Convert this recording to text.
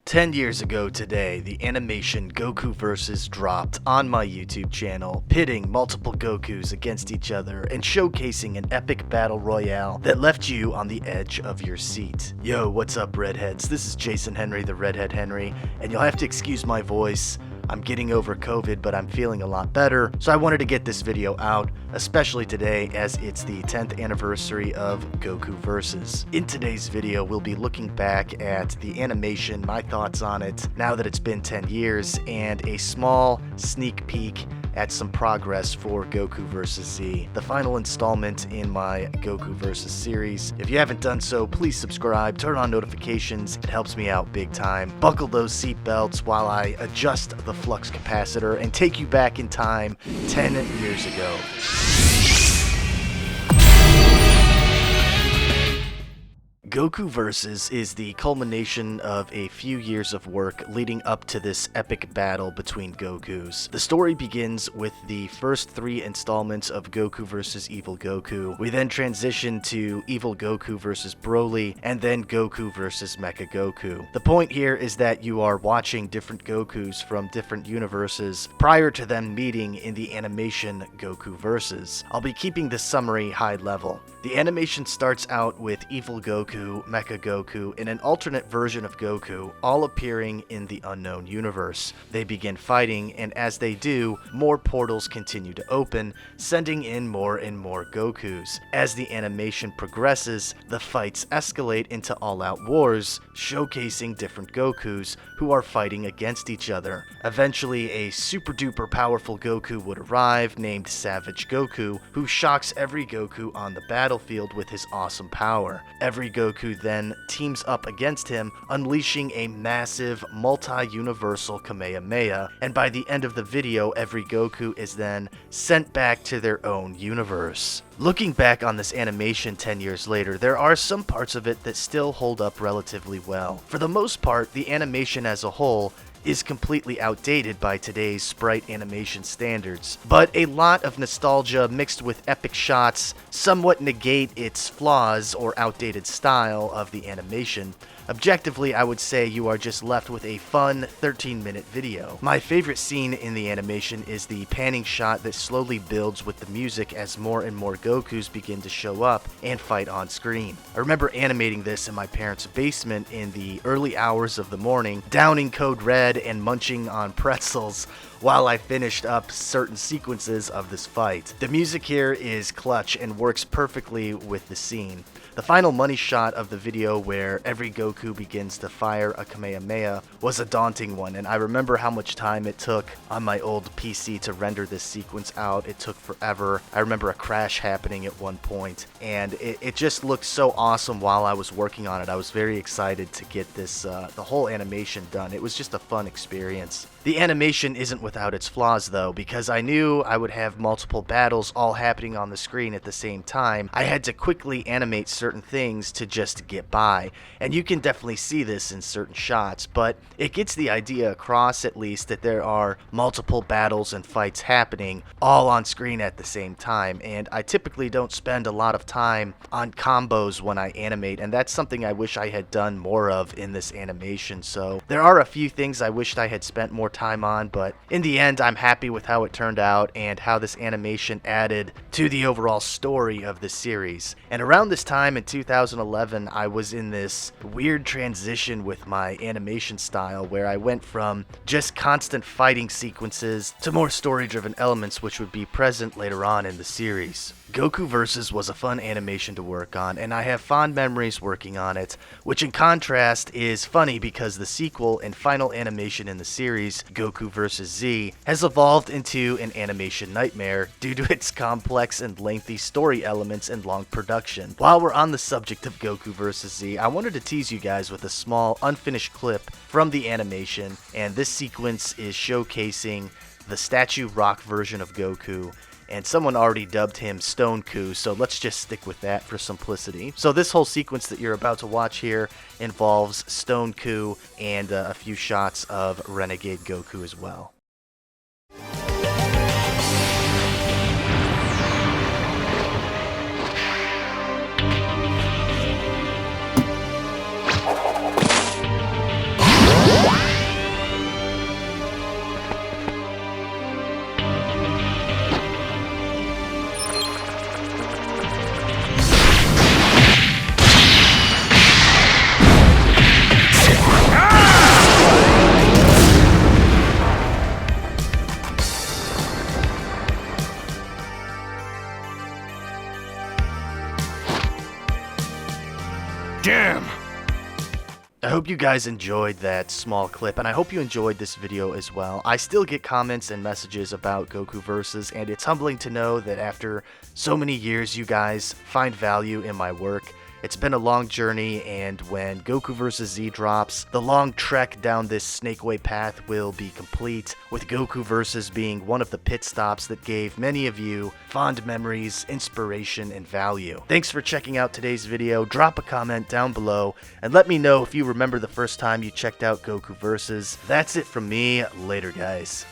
10 years ago today, the animation Goku Versus dropped on my YouTube channel, pitting multiple Gokus against each other and showcasing an epic battle royale that left you on the edge of your seat. Yo, what's up, redheads? This is Jason Henry, the Redhead Henry, and you'll have to excuse my voice. I'm getting over COVID, but I'm feeling a lot better, so I wanted to get this video out, especially today as it's the 10th anniversary of Goku Versus. In today's video, we'll be looking back at the animation, my thoughts on it, now that it's been 10 years, and a small sneak peek at some progress for Goku Vs Z, the final installment in my Goku Versus series. If you haven't done so, please subscribe, turn on notifications, it helps me out big time. Buckle those seatbelts while I adjust the flux capacitor and take you back in time 10 years ago. Goku Versus is the culmination of a few years of work leading up to this epic battle between Gokus. The story begins with the first 3 installments of Goku vs. Evil Goku. We then transition to Evil Goku vs. Broly, and then Goku vs. Mecha Goku. The point here is that you are watching different Gokus from different universes prior to them meeting in the animation Goku Versus. I'll be keeping this summary high level. The animation starts out with Evil Goku, Mecha Goku, and an alternate version of Goku, all appearing in the unknown universe. They begin fighting, and as they do, more portals continue to open, sending in more and more Gokus. As the animation progresses, the fights escalate into all-out wars, showcasing different Gokus who are fighting against each other. Eventually, a super-duper powerful Goku would arrive, named Savage Goku, who shocks every Goku on the battlefield with his awesome power. Every Goku then teams up against him, unleashing a massive multi-universal Kamehameha, and by the end of the video, every Goku is then sent back to their own universe. Looking back on this animation 10 years later, there are some parts of it that still hold up relatively well. For the most part, the animation as a whole is completely outdated by today's sprite animation standards, but a lot of nostalgia mixed with epic shots somewhat negate its flaws or outdated style of the animation. Objectively, I would say you are just left with a fun 13-minute video. My favorite scene in the animation is the panning shot that slowly builds with the music as more and more Gokus begin to show up and fight on screen. I remember animating this in my parents' basement in the early hours of the morning, downing Code Red and munching on pretzels while I finished up certain sequences of this fight. The music here is clutch and works perfectly with the scene. The final money shot of the video where every Goku begins to fire a Kamehameha was a daunting one, and I remember how much time it took on my old PC to render this sequence out. It took forever. I remember a crash happening at one point, and it just looked so awesome while I was working on it. I was very excited to get this, the whole animation done. It was just a fun experience. The animation isn't without its flaws though, because I knew I would have multiple battles all happening on the screen at the same time. I had to quickly animate certain things to just get by, and you can definitely see this in certain shots, but it gets the idea across at least that there are multiple battles and fights happening all on screen at the same time, and I typically don't spend a lot of time on combos when I animate, and that's something I wish I had done more of in this animation. So there are a few things I wished I had spent more time on, but in the end I'm happy with how it turned out and how this animation added to the overall story of the series. And around this time in 2011, I was in this weird transition with my animation style where I went from just constant fighting sequences to more story-driven elements which would be present later on in the series. Goku Versus was a fun animation to work on, and I have fond memories working on it, which in contrast is funny because the sequel and final animation in the series, Goku Vs Z, has evolved into an animation nightmare due to its complex and lengthy story elements and long production. While we're on the subject of Goku Vs Z, I wanted to tease you guys with a small unfinished clip from the animation, and this sequence is showcasing the statue rock version of Goku, and someone already dubbed him Stone Ku, so let's just stick with that for simplicity. So this whole sequence that you're about to watch here involves Stone Ku and a few shots of Renegade Goku as well. hope you guys enjoyed that small clip, and I hope you enjoyed this video as well. I still get comments and messages about Goku Versus, and it's humbling to know that after so many years you guys find value in my work. It's been a long journey, and when Goku Vs Z drops, the long trek down this snakeway path will be complete, with Goku Versus being one of the pit stops that gave many of you fond memories, inspiration, and value. Thanks for checking out today's video. Drop a comment down below, and let me know if you remember the first time you checked out Goku Versus. That's it from me. Later, guys.